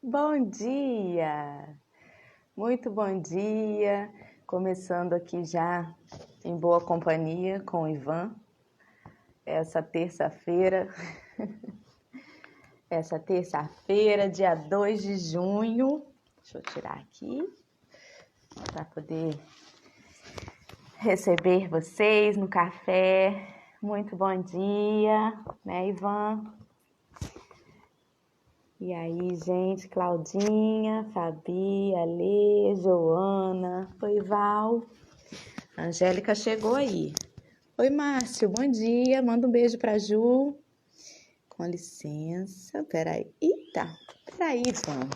Bom dia! Muito bom dia! Começando aqui já em boa companhia com o Ivan. Essa terça-feira, dia 2 de junho. Deixa eu tirar aqui para poder receber vocês no café. Muito bom dia, né, Ivan? E aí, gente, Claudinha, Fabi, Alê, Joana, oi, Val. Angélica chegou aí. Oi, Márcio, bom dia. Manda um beijo pra Ju. Com licença, peraí. Eita, peraí, Ivan.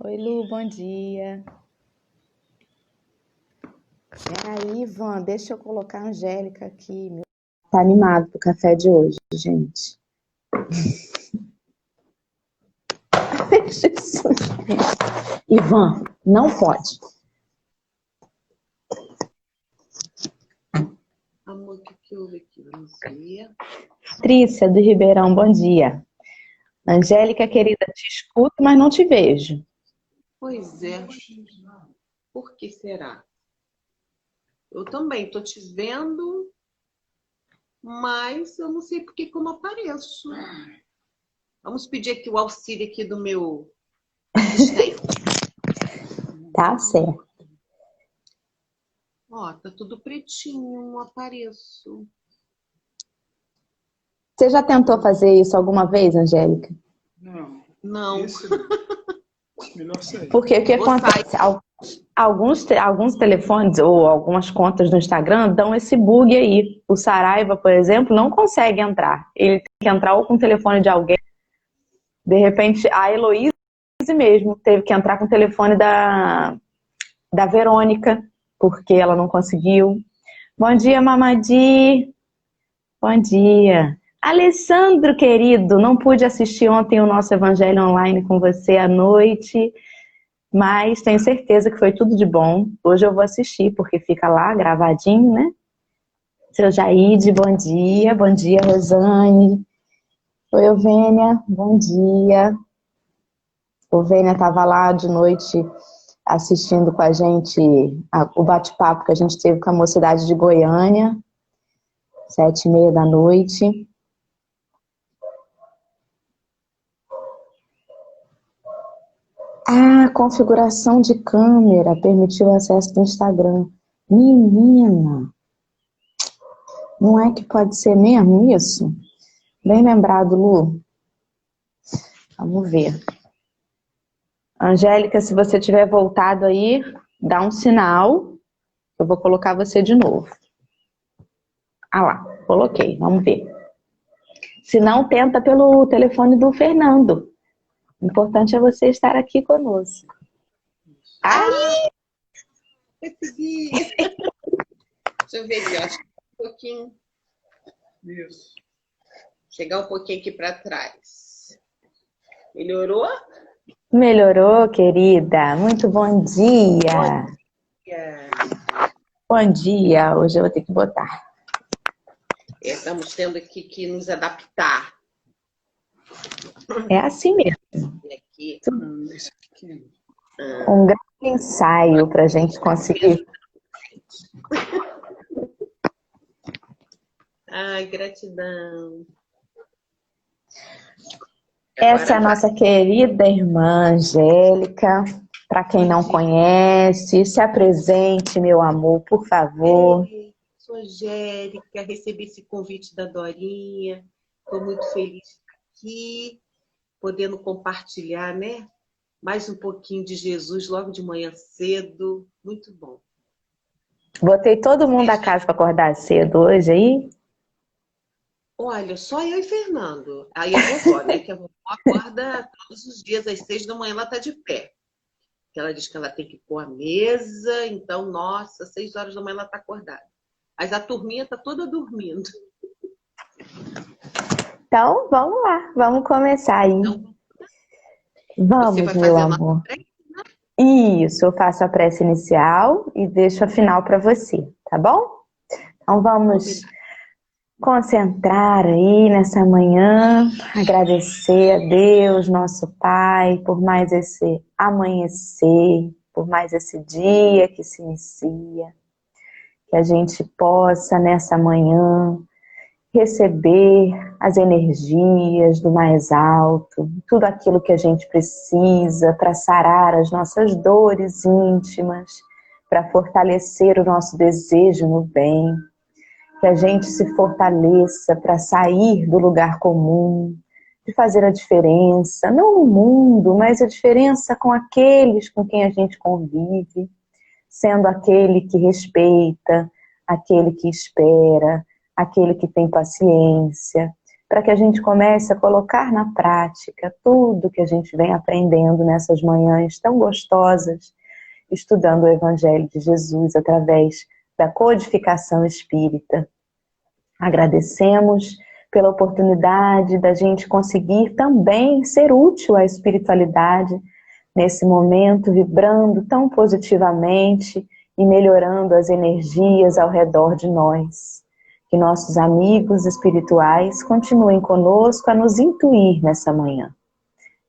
Oi, Lu, bom dia. Peraí, Ivan, deixa eu colocar a Angélica aqui. Tá animado pro café de hoje, gente. Ivan, não pode. Amor, o que houve aqui? Vamos ver. Trícia, do Ribeirão, bom dia. Angélica, querida, te escuto, mas não te vejo. Pois é. Por que será? Eu também estou te vendo, mas eu não sei por que eu não apareço. Vamos pedir aqui o auxílio aqui do meu assistente. Tá certo. Ó, tá tudo pretinho, não apareço. Você já tentou fazer isso alguma vez, Angélica? Não. Melhor sair. Porque o que acontece? Alguns telefones ou algumas contas do Instagram dão esse bug aí. O Saraiva, por exemplo, não consegue entrar. Ele tem que entrar ou com o telefone de alguém. De repente, a Heloísa mesmo teve que entrar com o telefone da Verônica, porque ela não conseguiu. Bom dia, Mamadi. Bom dia. Alessandro, querido, não pude assistir ontem o nosso Evangelho Online com você à noite, mas tenho certeza que foi tudo de bom. Hoje eu vou assistir, porque fica lá gravadinho, né? Seu Jaide, bom dia. Bom dia, Rosane. Oi, Euvênia, bom dia. Euvênia estava lá de noite assistindo com a gente o bate-papo que a gente teve com a mocidade de Goiânia, 7h30 da noite. Ah, configuração de câmera permitiu o acesso do Instagram. Menina, não é que pode ser mesmo isso? Bem lembrado, Lu. Vamos ver. Angélica, se você tiver voltado aí, dá um sinal. Eu vou colocar você de novo. Ah lá, coloquei, vamos ver. Se não, tenta pelo telefone do Fernando. O importante é você estar aqui conosco. Aí! Consegui! Deixa eu ver aqui, ó. Um pouquinho. Isso. Chegar um pouquinho aqui para trás. Melhorou? Melhorou, querida. Muito bom dia. Bom dia. Hoje eu vou ter que botar. Estamos tendo aqui que nos adaptar. É assim mesmo. Aqui. Esse aqui. Um grande ensaio para a gente conseguir. Ai, gratidão. Essa é a nossa querida irmã Angélica. Para quem não conhece, se apresente, meu amor, por favor. Sou Angélica, recebi esse convite da Dorinha. Estou muito feliz de estar aqui, podendo compartilhar, né? Mais um pouquinho de Jesus logo de manhã cedo. Muito bom. Botei todo mundo da casa para acordar cedo hoje aí. Olha, só eu e Fernando. Aí a vovó, né? Que a vovó acorda todos os dias às 6 da manhã, ela está de pé. Ela diz que ela tem que pôr a mesa, então, nossa, 6 horas da manhã ela está acordada. Mas a turminha está toda dormindo. Então, vamos lá, vamos começar aí. Então, vamos, você vai meu fazer amor. Isso, eu faço a prece inicial e deixo a final para você, tá bom? Então concentrar aí nessa manhã, agradecer a Deus, nosso Pai, por mais esse amanhecer, por mais esse dia que se inicia, que a gente possa nessa manhã receber as energias do mais alto, tudo aquilo que a gente precisa para sarar as nossas dores íntimas, para fortalecer o nosso desejo no bem, que a gente se fortaleça para sair do lugar comum, de fazer a diferença, não no mundo, mas a diferença com aqueles com quem a gente convive, sendo aquele que respeita, aquele que espera, aquele que tem paciência, para que a gente comece a colocar na prática tudo que a gente vem aprendendo nessas manhãs tão gostosas, estudando o Evangelho de Jesus através da codificação espírita. Agradecemos pela oportunidade da gente conseguir também ser útil à espiritualidade nesse momento, vibrando tão positivamente e melhorando as energias ao redor de nós. Que nossos amigos espirituais continuem conosco a nos intuir nessa manhã.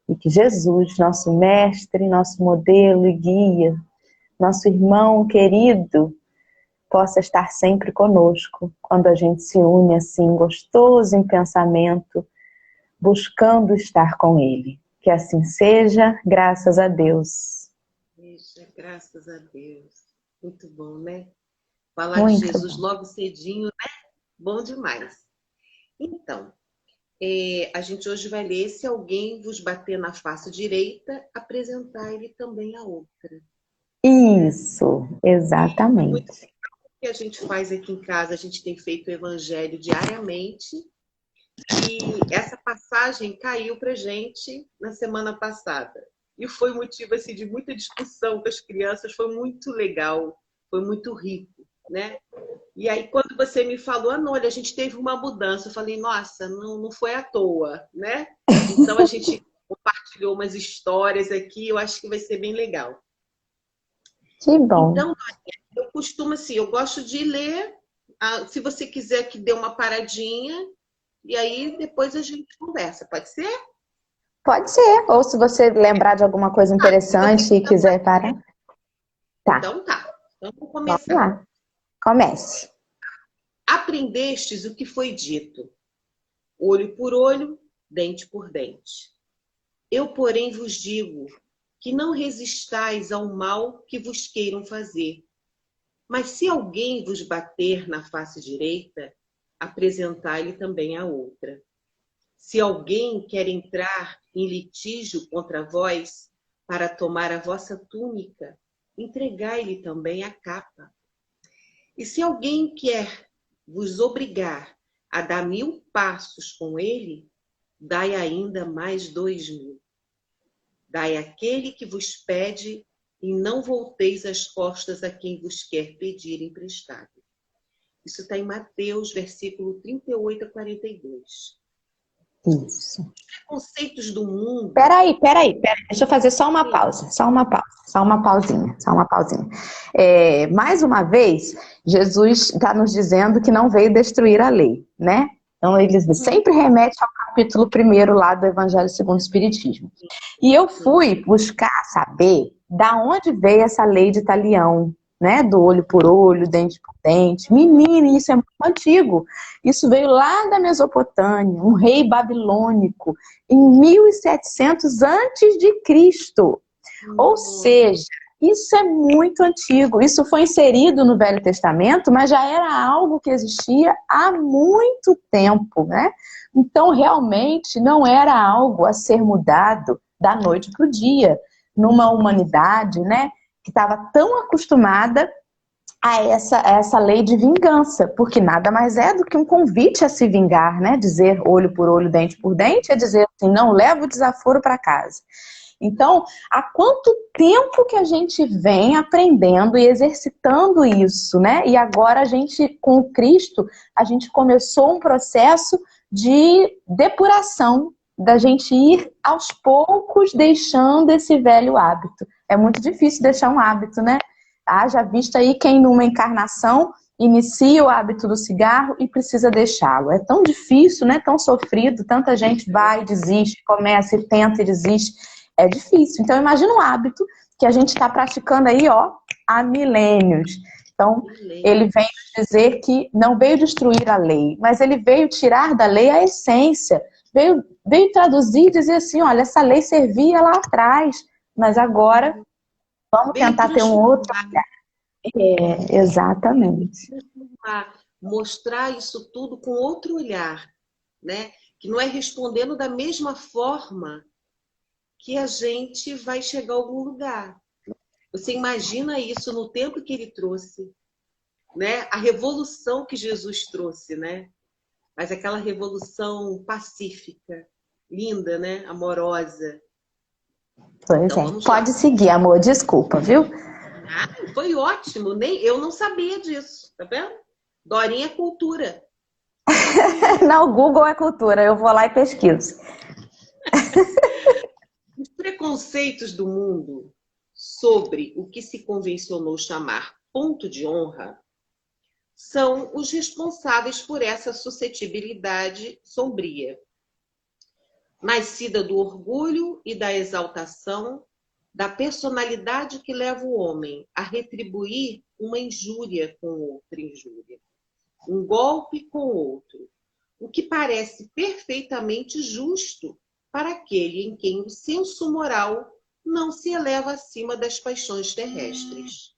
E que Jesus, nosso mestre, nosso modelo e guia, nosso irmão querido, possa estar sempre conosco, quando a gente se une assim, gostoso em pensamento, buscando estar com Ele. Que assim seja, graças a Deus. Seja, graças a Deus. Muito bom, né? Falar Muito de Jesus bom. logo cedinho, né? Bom demais. Então, a gente hoje vai ler: se alguém vos bater na face direita, apresentar ele também a outra. Isso, exatamente. Muito legal o que a gente faz aqui em casa. A gente tem feito o Evangelho diariamente. E essa passagem caiu para gente na semana passada. E foi motivo assim, de muita discussão com as crianças. Foi muito legal, foi muito rico, né? E aí, quando você me falou, olha, a gente teve uma mudança, eu falei, nossa, não foi à toa, né? Então, a gente compartilhou umas histórias aqui, eu acho que vai ser bem legal. Que bom. Então, eu costumo assim, eu gosto de ler, se você quiser que dê uma paradinha, e aí depois a gente conversa, pode ser? Pode ser, ou se você lembrar de alguma coisa interessante e quiser parar. Tá. Então tá, vamos Vamos começar. lá. Comece. Aprendestes o que foi dito, olho por olho, dente por dente. Eu, porém, vos digo que não resistais ao mal que vos queiram fazer. Mas se alguém vos bater na face direita, apresentai-lhe também a outra. Se alguém quer entrar em litígio contra vós para tomar a vossa túnica, entregai-lhe também a capa. E se alguém quer vos obrigar a dar 1000 passos com ele, dai ainda mais 2000. Dai àquele que vos pede e não volteis as costas a quem vos quer pedir emprestado. Isso está em Mateus, versículo 38 a 42. Isso. Os preconceitos do mundo... Peraí. Deixa eu fazer só uma pausa. Só uma pausinha. Mais uma vez, Jesus está nos dizendo que não veio destruir a lei, né? Então, ele sempre remete ao capítulo 1 lá do Evangelho segundo o Espiritismo. E eu fui buscar saber da onde veio essa lei de talião, né? Do olho por olho, dente por dente. Menino, isso é muito antigo. Isso veio lá da Mesopotâmia, um rei babilônico, em 1700 antes de Cristo. Ou seja, isso é muito antigo. Isso foi inserido no Velho Testamento, mas já era algo que existia há muito tempo, né? Então, realmente, não era algo a ser mudado da noite para o dia, numa humanidade, né, que estava tão acostumada a essa lei de vingança, porque nada mais é do que um convite a se vingar, né? Dizer olho por olho, dente por dente, é dizer assim, não leva o desaforo para casa. Então, há quanto tempo que a gente vem aprendendo e exercitando isso, né? E agora a gente, com o Cristo, a gente começou um processo de depuração, da gente ir aos poucos deixando esse velho hábito. É muito difícil deixar um hábito, né? Haja visto aí quem numa encarnação inicia o hábito do cigarro e precisa deixá-lo. É tão difícil, né? Tão sofrido, tanta gente vai, desiste, começa e tenta e desiste. É difícil. Então, imagina um hábito que a gente está praticando aí, ó, há milênios. Então, ele veio dizer que não veio destruir a lei, mas ele veio tirar da lei a essência. Veio traduzir e dizer assim, olha, essa lei servia lá atrás, mas agora vamos tentar ter um outro olhar. Exatamente. Mostrar isso tudo com outro olhar, né? Que não é respondendo da mesma forma que a gente vai chegar a algum lugar. Você imagina isso no tempo que ele trouxe, né? A revolução que Jesus trouxe, né? Mas aquela revolução pacífica, linda, né? Amorosa. Pois Então, é. Pode seguir, amor. Desculpa, viu? Ah, foi ótimo. Eu não sabia disso, tá vendo? Dorinha é cultura. Não, o Google é cultura. Eu vou lá e pesquiso. Os preconceitos do mundo sobre o que se convencionou chamar ponto de honra são os responsáveis por essa suscetibilidade sombria, nascida do orgulho e da exaltação da personalidade que leva o homem a retribuir uma injúria com outra injúria, um golpe com outro, o que parece perfeitamente justo para aquele em quem o senso moral não se eleva acima das paixões terrestres.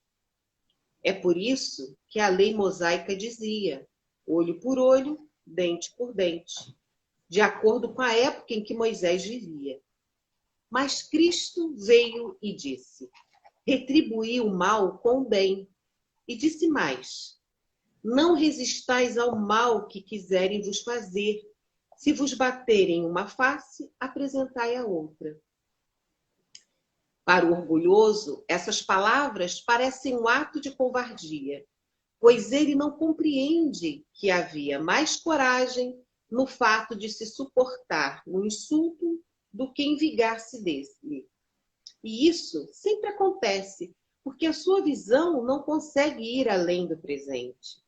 É por isso que a lei mosaica dizia: olho por olho, dente por dente, de acordo com a época em que Moisés vivia. Mas Cristo veio e disse: retribuí o mal com o bem. E disse mais: não resistais ao mal que quiserem vos fazer. Se vos baterem uma face, apresentai a outra. Para o orgulhoso, essas palavras parecem um ato de covardia, pois ele não compreende que havia mais coragem no fato de se suportar um insulto do que em vingar-se dele. E isso sempre acontece, porque a sua visão não consegue ir além do presente.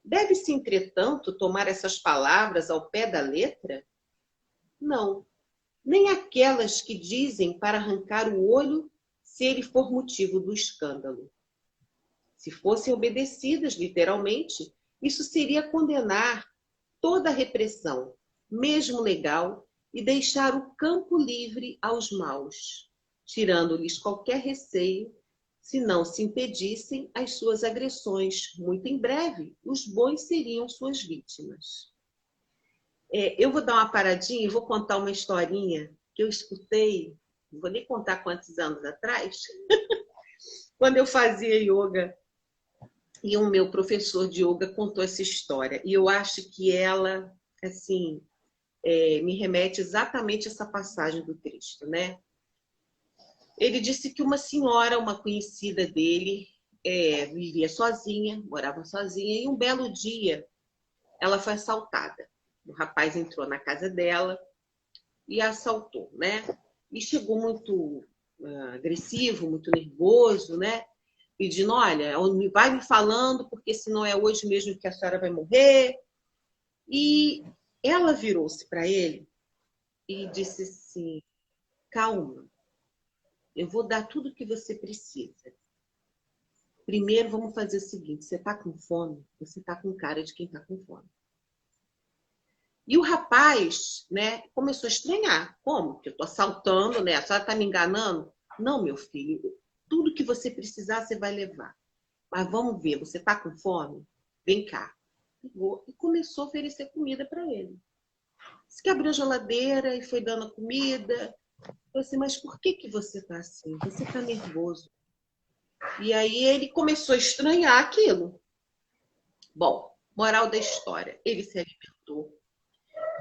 Deve-se, entretanto, tomar essas palavras ao pé da letra? Não, nem aquelas que dizem para arrancar o olho se ele for motivo do escândalo. Se fossem obedecidas literalmente, isso seria condenar toda a repressão, mesmo legal, e deixar o campo livre aos maus, tirando-lhes qualquer receio, se não se impedissem as suas agressões. Muito em breve, os bons seriam suas vítimas. Eu vou dar uma paradinha e vou contar uma historinha que eu escutei, não vou nem contar quantos anos atrás, quando eu fazia yoga. E o meu professor de yoga contou essa história. E eu acho que ela, assim, me remete exatamente a essa passagem do Cristo, né? Ele disse que uma senhora, uma conhecida dele, vivia sozinha, morava sozinha, e um belo dia ela foi assaltada. O rapaz entrou na casa dela e a assaltou, né? E chegou muito agressivo, muito nervoso, né? Pedindo, olha, vai me falando, porque senão é hoje mesmo que a senhora vai morrer. E ela virou-se para ele e disse assim, calma, eu vou dar tudo o que você precisa. Primeiro, vamos fazer o seguinte, você está com fome? Você está com cara de quem está com fome. E o rapaz, né, começou a estranhar. Como? Que eu estou assaltando, né? A senhora está me enganando? Não, meu filho, tudo que você precisar, você vai levar. Mas vamos ver, você está com fome? Vem cá. Pegou e começou a oferecer comida para ele. Disse que abriu a geladeira e foi dando a comida. Eu disse, mas por que você está assim? Você está nervoso. E aí ele começou a estranhar aquilo. Bom, moral da história. Ele se alimentou.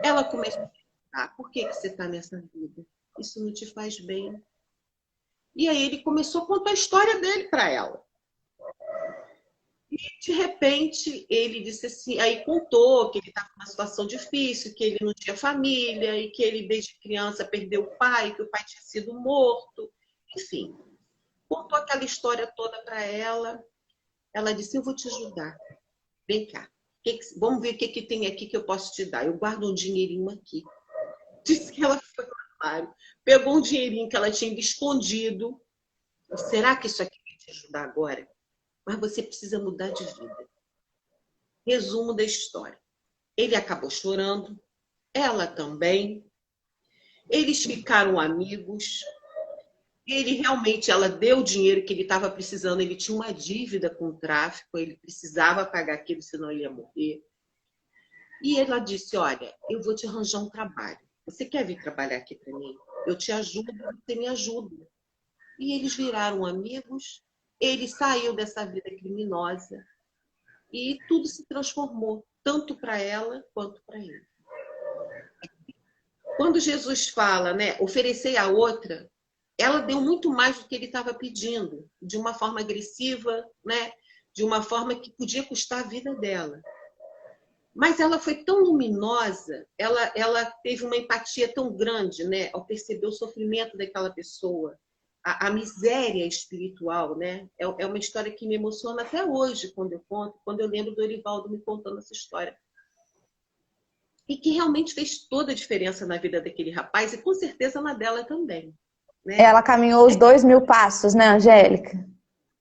Ela começou a perguntar, por que você está nessa vida? Isso não te faz bem. E aí ele começou a contar a história dele para ela. E, de repente, ele disse assim, aí contou que ele estava numa situação difícil, que ele não tinha família, e que ele, desde criança, perdeu o pai, que o pai tinha sido morto. Enfim, contou aquela história toda para ela. Ela disse, eu vou te ajudar. Vem cá. Vamos ver o que tem aqui que eu posso te dar. Eu guardo um dinheirinho aqui. Disse que ela foi no armário, pegou um dinheirinho que ela tinha escondido. Será que isso aqui vai te ajudar agora? Mas você precisa mudar de vida. Resumo da história. Ele acabou chorando, ela também. Eles ficaram amigos. Ela deu o dinheiro que ele estava precisando. Ele tinha uma dívida com o tráfico, ele precisava pagar aquilo, senão ele ia morrer. E ela disse, olha, eu vou te arranjar um trabalho. Você quer vir trabalhar aqui para mim? Eu te ajudo, você me ajuda. E eles viraram amigos, ele saiu dessa vida criminosa e tudo se transformou, tanto para ela quanto para ele. Quando Jesus fala, né, oferecer a outra, ela deu muito mais do que ele estava pedindo, de uma forma agressiva, né, de uma forma que podia custar a vida dela. Mas ela foi tão luminosa, ela teve uma empatia tão grande, né, ao perceber o sofrimento daquela pessoa, a miséria espiritual, né? É uma história que me emociona até hoje quando eu conto, quando eu lembro do Orivaldo me contando essa história. E que realmente fez toda a diferença na vida daquele rapaz e com certeza na dela também. Né? Ela caminhou os 2.000 passos, né, Angélica?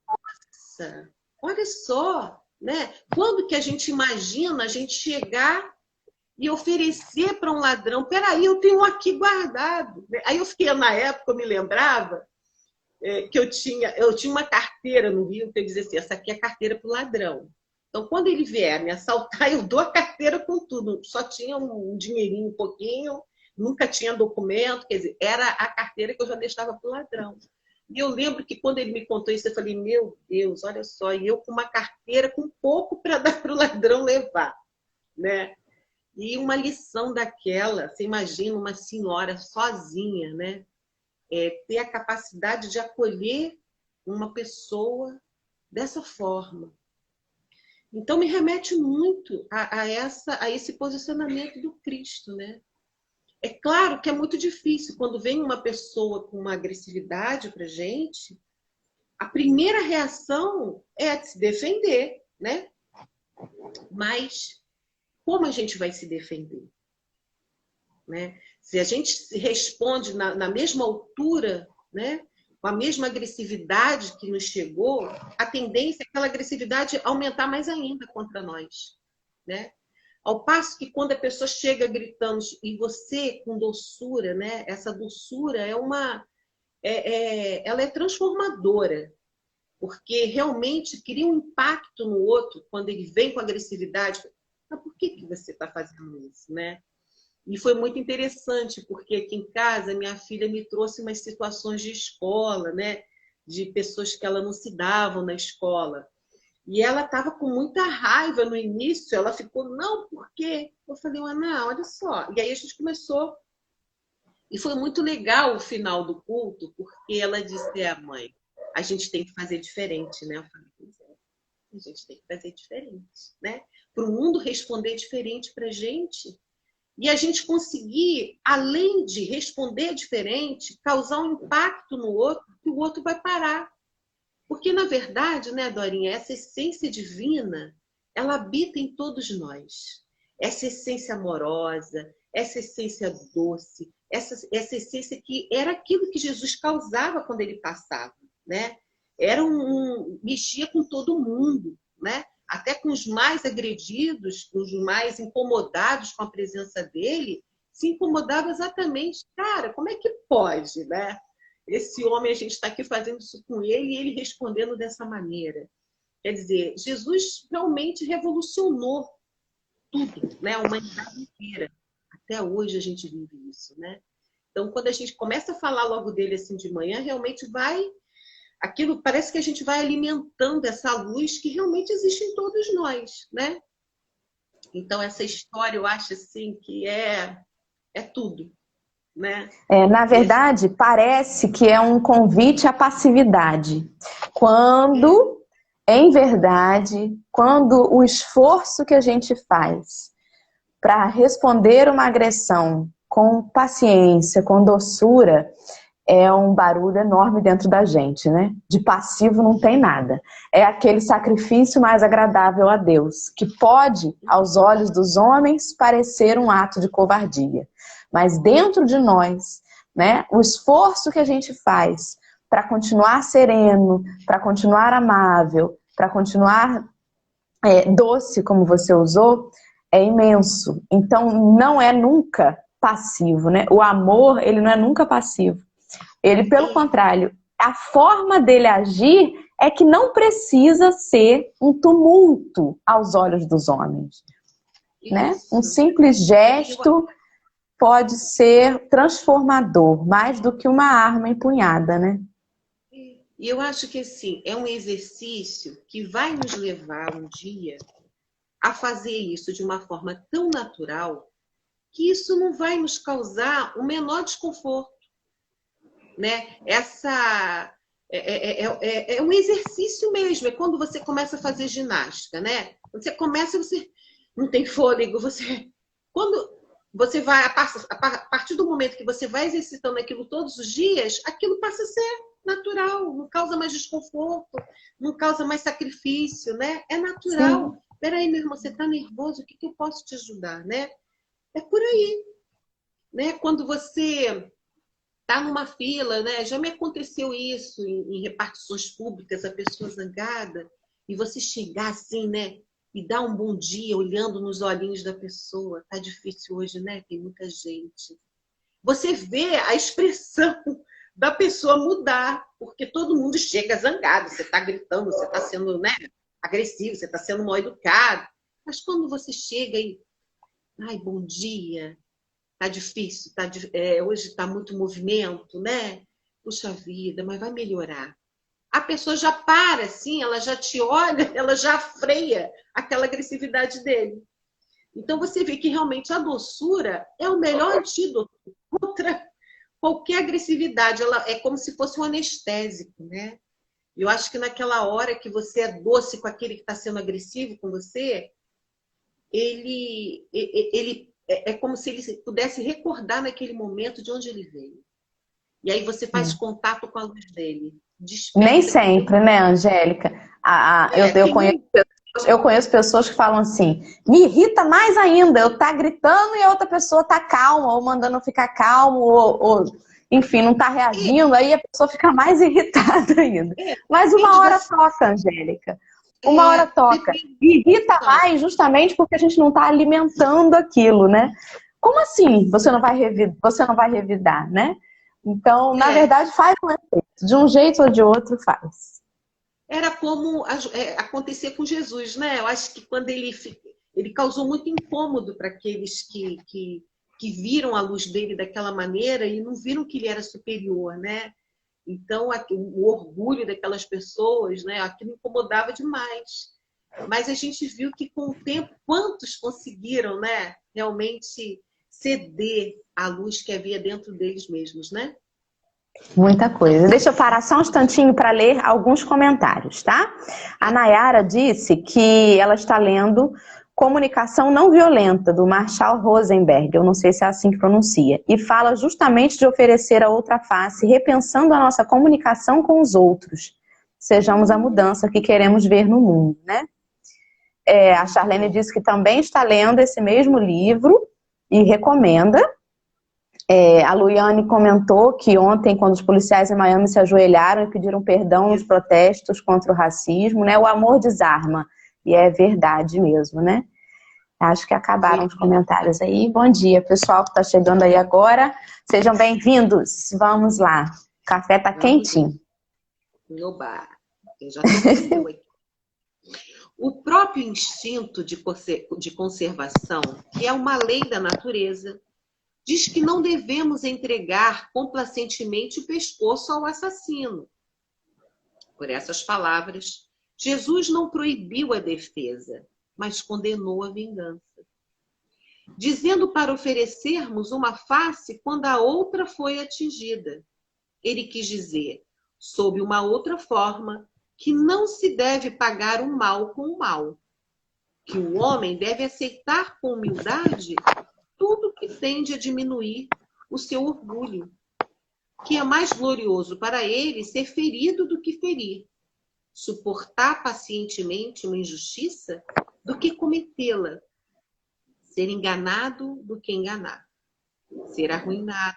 Nossa, olha só, né? Quando que a gente imagina a gente chegar e oferecer para um ladrão, peraí, eu tenho aqui guardado. Aí eu fiquei, na época, eu me lembrava que eu tinha uma carteira no Rio, que eu dizia assim, essa aqui é a carteira para o ladrão. Então, quando ele vier me assaltar, eu dou a carteira com tudo. Só tinha um dinheirinho, um pouquinho, nunca tinha documento, quer dizer, era a carteira que eu já deixava para o ladrão. E eu lembro que quando ele me contou isso, eu falei, meu Deus, olha só, e eu com uma carteira com pouco para dar para o ladrão levar, né? E uma lição daquela, você imagina uma senhora sozinha, né? Ter a capacidade de acolher uma pessoa dessa forma. Então, me remete muito a esse posicionamento do Cristo, né? É claro que é muito difícil quando vem uma pessoa com uma agressividade para a gente, a primeira reação é a de se defender, né? Mas como a gente vai se defender? Né? Se a gente responde na mesma altura, né? Com a mesma agressividade que nos chegou, a tendência é aquela agressividade aumentar mais ainda contra nós, né? Ao passo que quando a pessoa chega gritando e você com doçura, né? Essa doçura ela é transformadora, porque realmente cria um impacto no outro quando ele vem com agressividade. Mas por que você está fazendo isso, né? E foi muito interessante, porque aqui em casa minha filha me trouxe umas situações de escola, né? De pessoas que ela não se davam na escola. E ela estava com muita raiva no início, ela ficou, não, por quê? Eu falei, Ana, olha só. E aí a gente começou. E foi muito legal o final do culto, porque ela disse, mãe, a gente tem que fazer diferente, né? Eu falei, pois é, a gente tem que fazer diferente, né? Para o mundo responder diferente para a gente. E a gente conseguir, além de responder diferente, causar um impacto no outro, que o outro vai parar. Porque, na verdade, né, Dorinha, essa essência divina, ela habita em todos nós. Essa essência amorosa, essa essência doce, essa essência que era aquilo que Jesus causava quando ele passava, né? Mexia com todo mundo, né? Até com os mais agredidos, com os mais incomodados com a presença dele, se incomodava exatamente. Cara, como é que pode, né? Esse homem, a gente está aqui fazendo isso com ele e ele respondendo dessa maneira. Quer dizer, Jesus realmente revolucionou tudo, né? A humanidade inteira. Até hoje a gente vive isso, né? Então, quando a gente começa a falar logo dele assim de manhã, realmente aquilo parece que a gente vai alimentando essa luz que realmente existe em todos nós, né? Então, essa história, eu acho assim que é tudo, né? Na verdade, parece que é um convite à passividade. Quando, em verdade, quando o esforço que a gente faz para responder uma agressão com paciência, com doçura, é um barulho enorme dentro da gente, né? De passivo não tem nada. É aquele sacrifício mais agradável a Deus, que pode, aos olhos dos homens, parecer um ato de covardia. Mas dentro de nós, né, o esforço que a gente faz para continuar sereno, para continuar amável, para continuar doce, como você usou, é imenso. Então, não é nunca passivo, né? O amor, ele não é nunca passivo. Ele, pelo contrário, a forma dele agir é que não precisa ser um tumulto aos olhos dos homens, né? Um simples gesto pode ser transformador, mais do que uma arma empunhada, né? E eu acho que, assim, é um exercício que vai nos levar um dia a fazer isso de uma forma tão natural que isso não vai nos causar o menor desconforto, né? É um exercício mesmo, é quando você começa a fazer ginástica, né? Quando você começa, você não tem fôlego, quando você vai, a partir do momento que você vai exercitando aquilo todos os dias, aquilo passa a ser natural, não causa mais desconforto, não causa mais sacrifício, né? É natural. Sim. Peraí, meu irmão, você está nervoso? O que eu posso te ajudar, né? É por aí, né? Quando você está numa fila, né? Já me aconteceu isso em repartições públicas, a pessoa zangada, e você chegar assim, né? E dar um bom dia olhando nos olhinhos da pessoa. Tá difícil hoje, né? Tem muita gente. Você vê a expressão da pessoa mudar, porque todo mundo chega zangado, você está gritando, você está sendo, né, agressivo, você está sendo mal educado. Mas quando você chega e... Ai, bom dia, tá difícil, hoje está muito movimento, né? Puxa vida, mas vai melhorar. A pessoa já para, assim, ela já te olha, ela já freia aquela agressividade dele. Então você vê que realmente a doçura é o melhor antídoto contra qualquer agressividade. Ela é como se fosse um anestésico, né? Eu acho que naquela hora que você é doce com aquele que está sendo agressivo com você, ele é como se ele pudesse recordar naquele momento de onde ele veio. E aí você faz contato com a luz dele. Desperta. Nem sempre, né, Angélica? Eu conheço pessoas que falam assim, me irrita mais ainda, eu tá gritando e a outra pessoa tá calma, ou mandando ficar calmo, ou enfim, não tá reagindo, aí a pessoa fica mais irritada ainda. Mas uma hora toca, Angélica. Uma hora toca. E irrita mais justamente porque a gente não tá alimentando aquilo, né? Como assim você não vai revidar, né? Então, na verdade, faz um efeito. De um jeito ou de outro, faz. Era como acontecer com Jesus, né? Eu acho que quando ele causou muito incômodo para aqueles que viram a luz dele daquela maneira e não viram que ele era superior, né? Então, o orgulho daquelas pessoas, né? Aquilo incomodava demais. Mas a gente viu que, com o tempo, quantos conseguiram, né? Realmente ceder à luz que havia dentro deles mesmos, né? Muita coisa. Deixa eu parar só um instantinho para ler alguns comentários, tá? A Nayara disse que ela está lendo Comunicação Não Violenta, do Marshall Rosenberg, eu não sei se é assim que pronuncia, e fala justamente de oferecer a outra face, repensando a nossa comunicação com os outros. Sejamos a mudança que queremos ver no mundo, né? A Charlene disse que também está lendo esse mesmo livro e recomenda. A Luiane comentou que ontem, quando os policiais em Miami se ajoelharam e pediram perdão nos protestos contra o racismo, né? O amor desarma. E é verdade mesmo, né? Acho que acabaram os comentários aí. Bom dia, pessoal que está chegando aí agora. Sejam bem-vindos. Vamos lá. O café está quentinho. No bar. Eu já tô aqui. O próprio instinto de conservação, que é uma lei da natureza, diz que não devemos entregar complacentemente o pescoço ao assassino. Por essas palavras, Jesus não proibiu a defesa, mas condenou a vingança. Dizendo para oferecermos uma face quando a outra foi atingida. Ele quis dizer, sob uma outra forma, que não se deve pagar o mal com o mal. Que o homem deve aceitar com humildade tudo que tende a diminuir o seu orgulho. que é mais glorioso para ele ser ferido do que ferir, suportar pacientemente uma injustiça do que cometê-la, ser enganado do que enganar, ser arruinado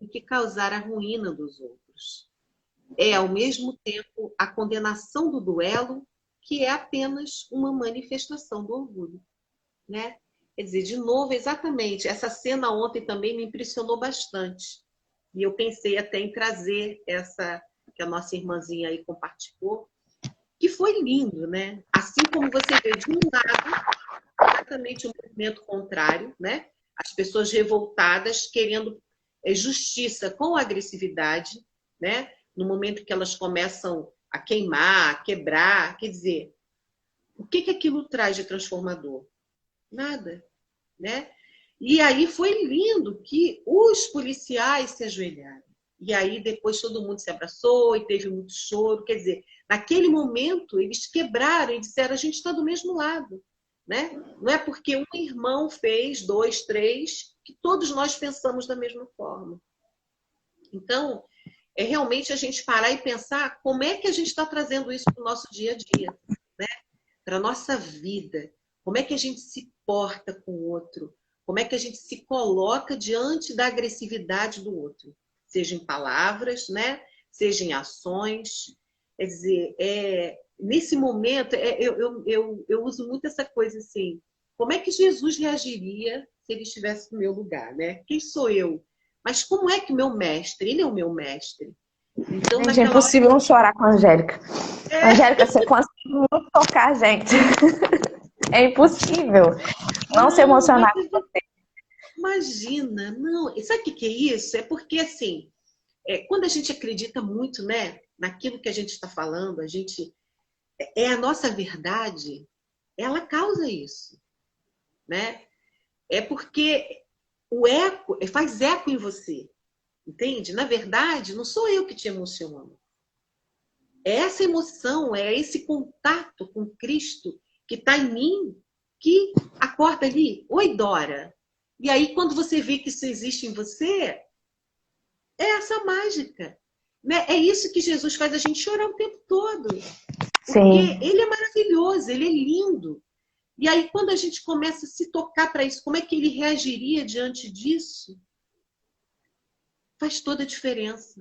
do que causar a ruína dos outros. É, ao mesmo tempo, a condenação do duelo, que é apenas uma manifestação do orgulho, né? Quer dizer, de novo, exatamente, essa cena ontem também me impressionou bastante. E eu pensei até em trazer essa que a nossa irmãzinha aí compartilhou, que foi lindo, né? Assim como você vê de um lado, exatamente o movimento contrário, né? As pessoas revoltadas, querendo justiça com agressividade, né? No momento que elas começam a queimar, a quebrar, quer dizer, o que aquilo traz de transformador? Nada, né? E aí foi lindo que os policiais se ajoelharam. E aí depois todo mundo se abraçou e teve muito choro. Quer dizer, naquele momento eles quebraram e disseram: a gente está do mesmo lado, né? Não é porque um irmão fez, dois, três, que todos nós pensamos da mesma forma. Então, é realmente a gente parar e pensar como é que a gente está trazendo isso para o nosso dia a dia, né? Para a nossa vida. Como é que a gente se porta com o outro? Como é que a gente se coloca diante da agressividade do outro? Seja em palavras, né? Seja em ações. Quer dizer, nesse momento, eu uso muito essa coisa assim, como é que Jesus reagiria se ele estivesse no meu lugar, né? Quem sou eu? Mas como é que o meu mestre, ele é o meu mestre. Então, Gente, é naquela impossível não chorar com a Angélica. hora... Angélica, você consegue muito tocar a gente. É impossível não se Não, emocionar. imagina, não. E sabe o que é isso? É porque, assim, quando a gente acredita muito, né, naquilo que a gente está falando, a gente é a nossa verdade, ela causa isso, né? É porque o eco faz eco em você, entende? Na verdade, não sou eu que te emociono. É essa emoção, é esse contato com Cristo que está em mim, que acorda ali. Oi, Dora. E aí, quando você vê que isso existe em você, é essa mágica. Né? É isso que Jesus faz a gente chorar o tempo todo. Porque Sim. ele é maravilhoso, ele é lindo. E aí, quando a gente começa a se tocar para isso, como é que ele reagiria diante disso? Faz toda a diferença.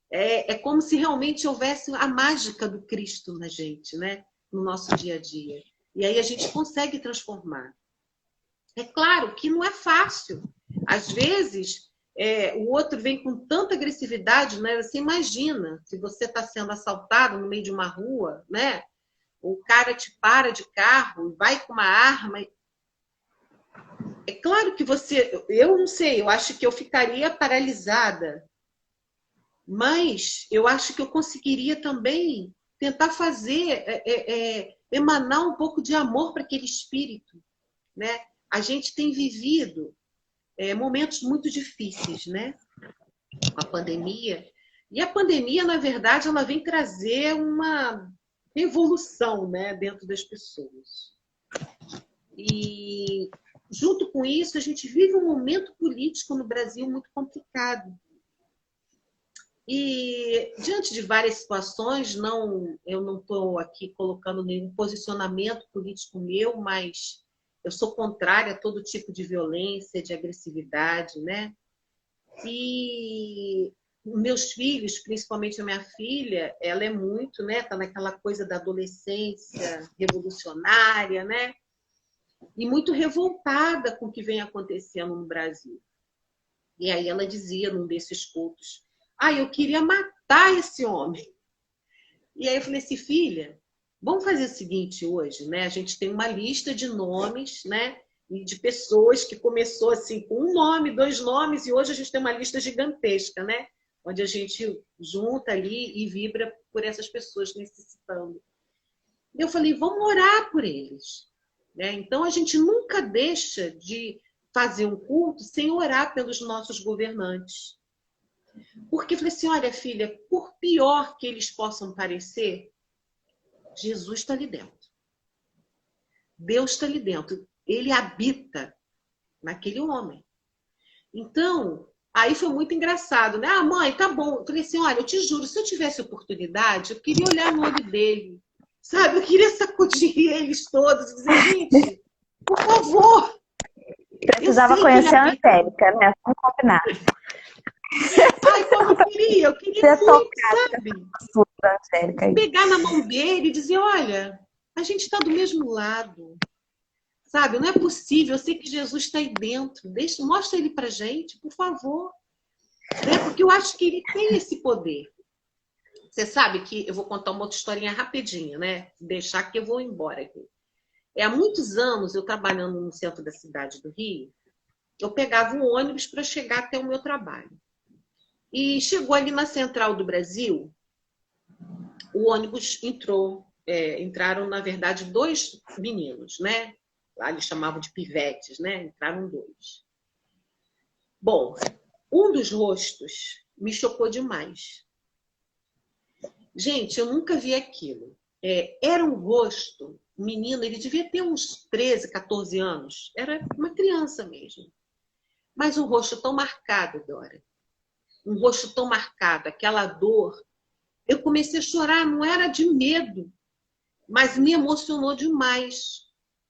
É como se realmente houvesse a mágica do Cristo na gente, né? No nosso dia a dia. E aí a gente consegue transformar. É claro que não é fácil. Às vezes, o outro vem com tanta agressividade, né? Você imagina, se você está sendo assaltado no meio de uma rua, né? O cara te para de carro e vai com uma arma. É claro que eu não sei, eu acho que eu ficaria paralisada. Mas eu acho que eu conseguiria também tentar fazer, emanar um pouco de amor para aquele espírito, né? A gente tem vivido momentos muito difíceis, né? Com a pandemia. E a pandemia, na verdade, ela vem trazer uma evolução, né, dentro das pessoas. E junto com isso, a gente vive um momento político no Brasil muito complicado. E diante de várias situações, eu não estou aqui colocando nenhum posicionamento político meu, mas eu sou contrária a todo tipo de violência, de agressividade, né? E meus filhos, principalmente a minha filha, ela é muito, né? Tá naquela coisa da adolescência revolucionária, né? E muito revoltada com o que vem acontecendo no Brasil. E aí ela dizia num desses cultos: eu queria matar esse homem. E aí eu falei assim: filha, vamos fazer o seguinte hoje, né? A gente tem uma lista de nomes, né? E de pessoas que começou assim com um nome, dois nomes, e hoje a gente tem uma lista gigantesca, né? Onde a gente junta ali e vibra por essas pessoas necessitando. E eu falei: vamos orar por eles. Né? Então a gente nunca deixa de fazer um culto sem orar pelos nossos governantes. Porque eu falei assim: olha, filha, por pior que eles possam parecer, Jesus está ali dentro. Deus está ali dentro. Ele habita naquele homem. Então, Aí foi muito engraçado, né? Ah, mãe, tá bom. Eu falei assim, olha, eu te juro, se eu tivesse oportunidade, eu queria olhar no olho dele, sabe? Eu queria sacudir eles todos e dizer, gente, por favor, eu Precisava sei que ele conhecer a habita. Angélica, né? Vamos combinar. Ai, como eu queria Ser muito, tocada sabe? da Angélica aí. Pegar na mão dele e dizer, olha, a gente está do mesmo lado, sabe? Não é possível, eu sei que Jesus está aí dentro. Deixa, mostra ele pra gente, por favor. Né? Porque eu acho que ele tem esse poder. Você sabe que eu vou contar uma outra historinha rapidinho, né? Deixar que eu vou embora aqui. Há muitos anos, eu trabalhando no centro da cidade do Rio, eu pegava um ônibus para chegar até o meu trabalho. E chegou ali na Central do Brasil, o ônibus entraram, na verdade, 2 meninos, né? Lá eles chamavam de pivetes, né? Entraram 2. Bom, um dos rostos me chocou demais. Gente, eu nunca vi aquilo. Era um rosto, um menino, ele devia ter uns 13, 14 anos. Era uma criança mesmo. Mas um rosto tão marcado, Dora. Um rosto tão marcado, aquela dor. Eu comecei a chorar, não era de medo, mas me emocionou demais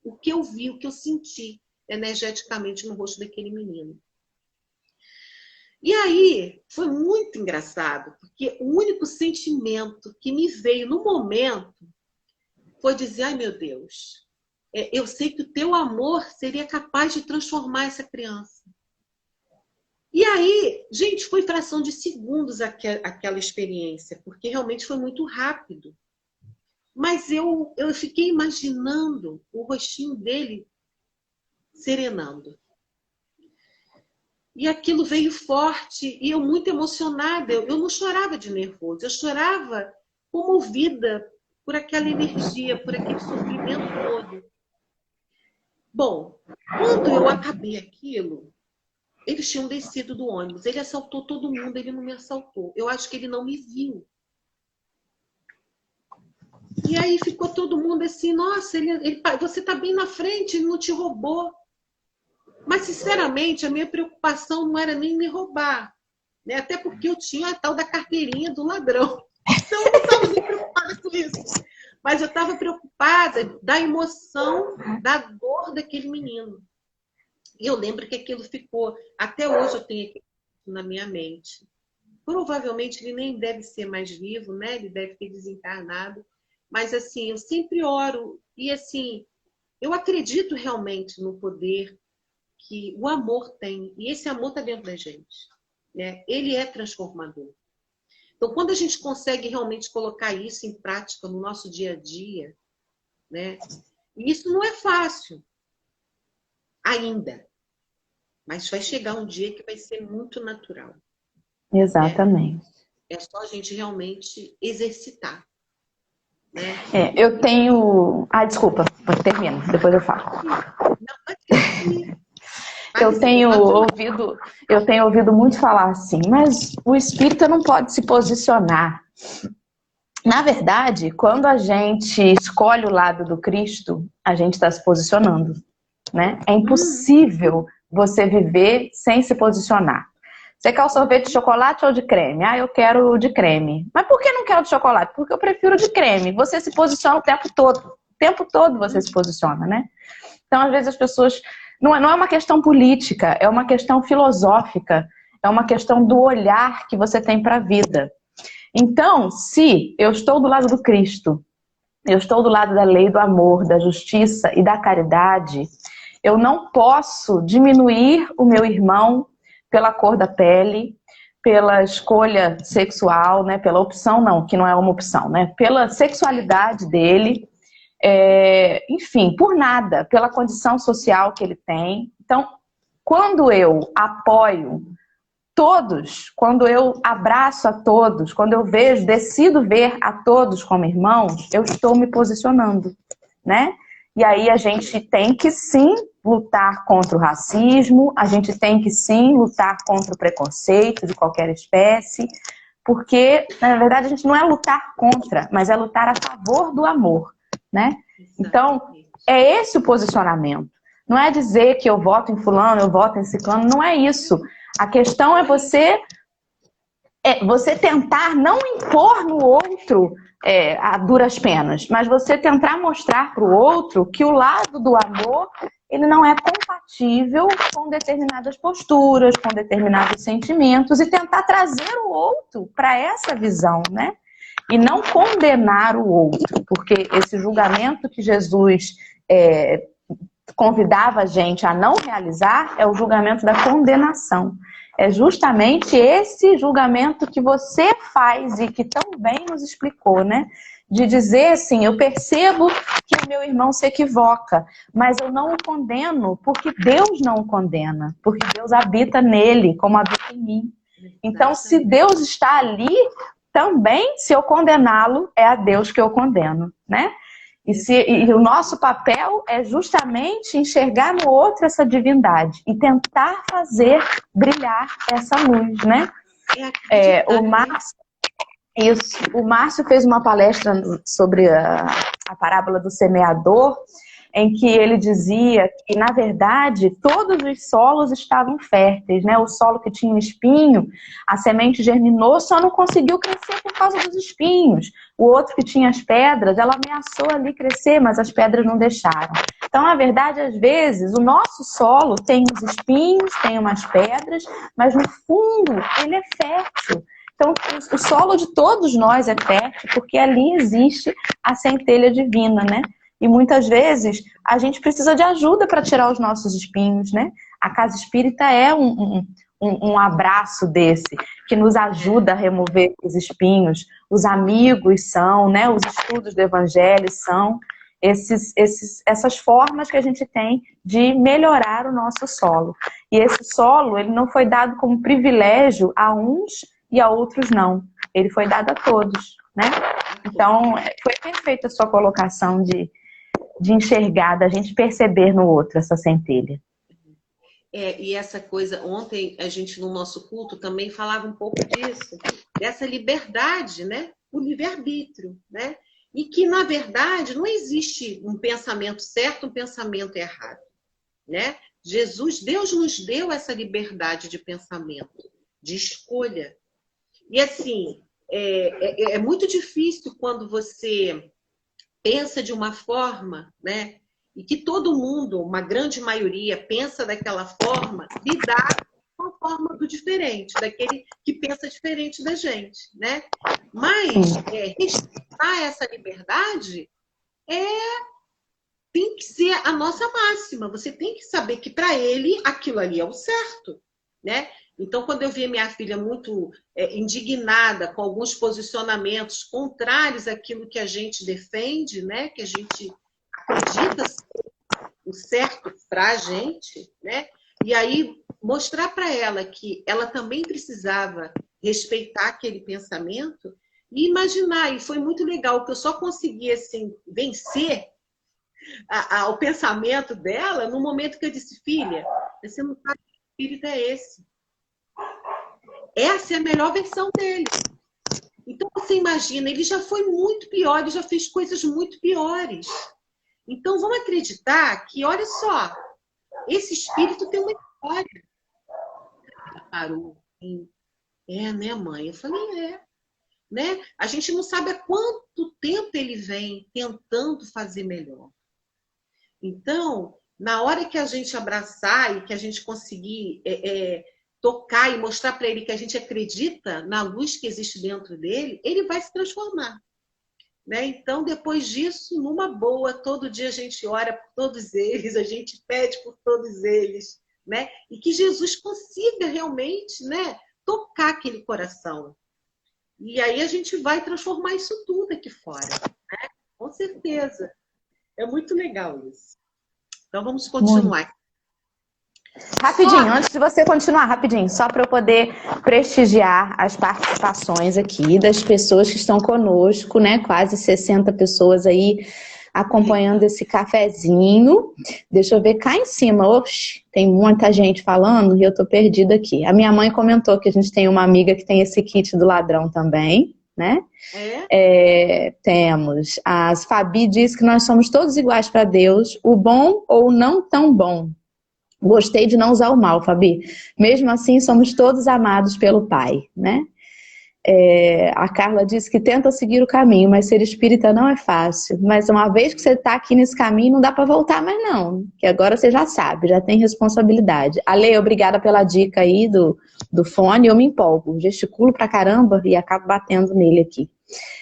o que eu vi, o que eu senti energeticamente no rosto daquele menino. E aí, foi muito engraçado, porque o único sentimento que me veio no momento foi dizer, ai meu Deus, eu sei que o teu amor seria capaz de transformar essa criança. E aí, gente, foi fração de segundos aquela experiência, porque realmente foi muito rápido. Mas eu fiquei imaginando o rostinho dele serenando. E aquilo veio forte, e eu muito emocionada. Eu não chorava de nervoso, eu chorava comovida por aquela energia, por aquele sofrimento todo. Bom, quando eu acabei aquilo, eles tinham descido do ônibus. Ele assaltou todo mundo, ele não me assaltou. Eu acho que ele não me viu. E aí ficou todo mundo assim, nossa, você está bem na frente, ele não te roubou. Mas, sinceramente, a minha preocupação não era nem me roubar, né? Até porque eu tinha a tal da carteirinha do ladrão. Então, eu não estava nem preocupada com isso. Mas eu estava preocupada da emoção, da dor daquele menino. E eu lembro que aquilo ficou... Até hoje eu tenho aquilo na minha mente. Provavelmente ele nem deve ser mais vivo, né? Ele deve ter desencarnado. Mas, assim, eu sempre oro. E, assim, eu acredito realmente no poder que o amor tem. E esse amor está dentro da gente, né? Ele é transformador. Então, quando a gente consegue realmente colocar isso em prática no nosso dia a dia, né? E isso não é fácil ainda. Mas vai chegar um dia que vai ser muito natural. Exatamente. Né? É só a gente realmente exercitar. Né? Eu tenho... desculpa, termino, depois eu falo. Não, pode Eu tenho ouvido muito falar assim, mas o espírita não pode se posicionar. Na verdade, quando a gente escolhe o lado do Cristo, a gente está se posicionando, né? É impossível você viver sem se posicionar. Você quer o sorvete de chocolate ou de creme? Eu quero o de creme. Mas por que não quero o de chocolate? Porque eu prefiro o de creme. Você se posiciona o tempo todo. O tempo todo você se posiciona, né? Então, às vezes as pessoas... Não é uma questão política, é uma questão filosófica, é uma questão do olhar que você tem para a vida. Então, se eu estou do lado do Cristo, eu estou do lado da lei do amor, da justiça e da caridade, eu não posso diminuir o meu irmão pela cor da pele, pela escolha sexual, né? Pela opção, não, que não é uma opção, né? Pela sexualidade dele. Enfim, por nada, pela condição social que ele tem. Então, quando eu apoio todos, quando eu abraço a todos, quando eu decido ver a todos como irmãos, eu estou me posicionando, né? E aí a gente tem que sim lutar contra o racismo, a gente tem que sim lutar contra o preconceito de qualquer espécie, porque, na verdade, a gente não é lutar contra, mas é lutar a favor do amor. Né? Então, é esse o posicionamento. Não é dizer que eu voto em fulano, eu voto em ciclano, não é isso. A questão é você tentar não impor no outro a duras penas, mas você tentar mostrar para o outro que o lado do amor, ele não é compatível com determinadas posturas, com determinados sentimentos, e tentar trazer o outro para essa visão, né? E não condenar o outro, porque esse julgamento que Jesus convidava a gente a não realizar é o julgamento da condenação. É justamente esse julgamento que você faz e que tão bem nos explicou, né? De dizer assim, eu percebo que o meu irmão se equivoca, mas eu não o condeno porque Deus não o condena, porque Deus habita nele, como habita em mim. Então, se Deus está ali, também, se eu condená-lo, é a Deus que eu condeno, né? E o nosso papel é justamente enxergar no outro essa divindade e tentar fazer brilhar essa luz, né? O Márcio fez uma palestra sobre a parábola do semeador, em que ele dizia que, na verdade, todos os solos estavam férteis, né? O solo que tinha espinho, a semente germinou, só não conseguiu crescer por causa dos espinhos. O outro que tinha as pedras, ela ameaçou ali crescer, mas as pedras não deixaram. Então, na verdade, às vezes, o nosso solo tem uns espinhos, tem umas pedras, mas no fundo ele é fértil. Então, o solo de todos nós é fértil, porque ali existe a centelha divina, né? E muitas vezes a gente precisa de ajuda para tirar os nossos espinhos, né? A casa espírita é um abraço desse, que nos ajuda a remover os espinhos. Os amigos são, né? Os estudos do evangelho são essas formas que a gente tem de melhorar o nosso solo. E esse solo, ele não foi dado como privilégio a uns e a outros não. Ele foi dado a todos, né? Então, foi perfeita a sua colocação de enxergar, da gente perceber no outro essa centelha. E essa coisa, ontem a gente no nosso culto também falava um pouco disso, dessa liberdade, né? O livre-arbítrio, né? E que, na verdade, não existe um pensamento certo, um pensamento errado, né? Deus nos deu essa liberdade de pensamento, de escolha. E assim, é muito difícil quando você pensa de uma forma, né? E que todo mundo, uma grande maioria, pensa daquela forma, lidar com a forma do diferente, daquele que pensa diferente da gente, né? Mas respeitar essa liberdade tem que ser a nossa máxima. Você tem que saber que para ele aquilo ali é o certo, né? Então, quando eu via minha filha muito indignada com alguns posicionamentos contrários àquilo que a gente defende, né? Que a gente acredita ser o certo para a gente, né? E aí mostrar para ela que ela também precisava respeitar aquele pensamento e imaginar. E foi muito legal, que eu só consegui assim, vencer o pensamento dela no momento que eu disse, filha, você não sabe que espírito é esse. Essa é a melhor versão dele. Então, você imagina, ele já foi muito pior, ele já fez coisas muito piores. Então, vamos acreditar que, olha só, esse espírito tem uma história. Ela parou. Né, mãe? Eu falei, né? A gente não sabe há quanto tempo ele vem tentando fazer melhor. Então, na hora que a gente abraçar e que a gente conseguir tocar e mostrar para ele que a gente acredita na luz que existe dentro dele, ele vai se transformar. Né? Então, depois disso, numa boa, todo dia a gente ora por todos eles, a gente pede por todos eles, né? E que Jesus consiga realmente, né, tocar aquele coração. E aí a gente vai transformar isso tudo aqui fora, né? Com certeza. É muito legal isso. Então, vamos continuar. Rapidinho, antes de você continuar, rapidinho, só para eu poder prestigiar as participações aqui das pessoas que estão conosco, né? Quase 60 pessoas aí acompanhando esse cafezinho. Deixa eu ver cá em cima. Oxe, tem muita gente falando e eu tô perdida aqui. A minha mãe comentou que a gente tem uma amiga que tem esse kit do ladrão também, né? Temos. A Fabi diz que nós somos todos iguais para Deus, o bom ou não tão bom. Gostei de não usar o mal, Fabi. Mesmo assim, somos todos amados pelo Pai, né? A Carla disse que tenta seguir o caminho, mas ser espírita não é fácil. Mas uma vez que você está aqui nesse caminho, não dá para voltar mais não. Que agora você já sabe, já tem responsabilidade. Ale, obrigada pela dica aí do fone. Eu me empolgo, gesticulo pra caramba e acabo batendo nele aqui.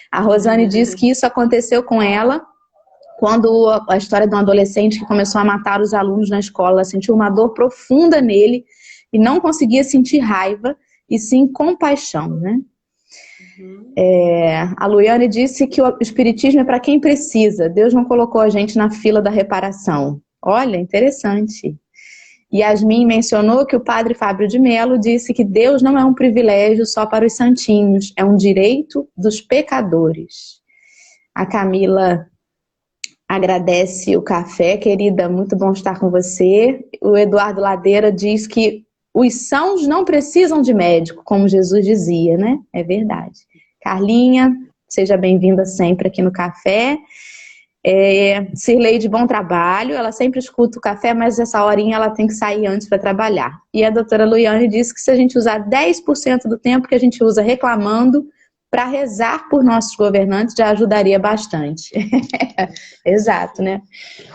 A Rosane disse que isso aconteceu com ela quando a história de um adolescente que começou a matar os alunos na escola. Ela sentiu uma dor profunda nele e não conseguia sentir raiva e sim compaixão, né? A Luiane disse que o espiritismo é para quem precisa. Deus não colocou a gente na fila da reparação. Olha, interessante. Yasmin mencionou que o padre Fábio de Mello disse que Deus não é um privilégio só para os santinhos, é um direito dos pecadores. A Camila agradece o café, querida, muito bom estar com você. O Eduardo Ladeira diz que os sãos não precisam de médico, como Jesus dizia, né? É verdade. Carlinha, seja bem-vinda sempre aqui no café. Cirleide, bom trabalho. Ela sempre escuta o café, mas essa horinha ela tem que sair antes para trabalhar. E a doutora Luiane disse que se a gente usar 10% do tempo que a gente usa reclamando para rezar por nossos governantes, já ajudaria bastante. Exato, né?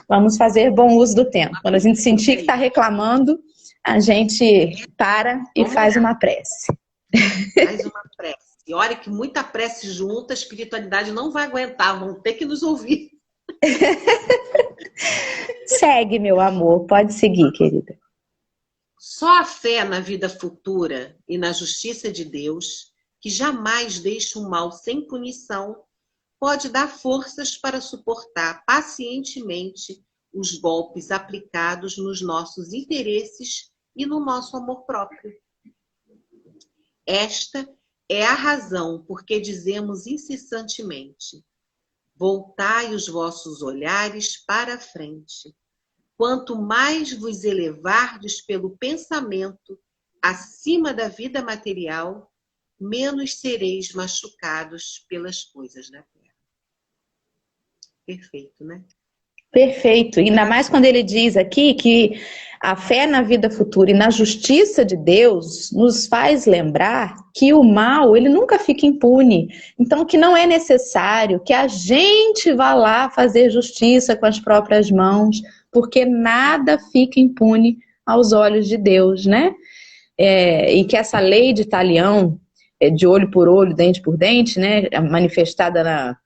Vamos fazer bom uso do tempo. Quando a gente sentir que está reclamando, a gente para e faz uma prece. Faz uma prece. E olha que muita prece junta, a espiritualidade não vai aguentar, vão ter que nos ouvir. Segue, meu amor, pode seguir, querida. Só a fé na vida futura e na justiça de Deus, que jamais deixa o mal sem punição, pode dar forças para suportar pacientemente os golpes aplicados nos nossos interesses e no nosso amor próprio. Esta é a razão por que dizemos incessantemente: voltai os vossos olhares para a frente. Quanto mais vos elevardes pelo pensamento acima da vida material, menos sereis machucados pelas coisas da terra. Perfeito, né? Perfeito. Ainda mais quando ele diz aqui que a fé na vida futura e na justiça de Deus nos faz lembrar que o mal, ele nunca fica impune. Então, que não é necessário que a gente vá lá fazer justiça com as próprias mãos, porque nada fica impune aos olhos de Deus, né? E que essa lei de Talião, de olho por olho, dente por dente, né, manifestada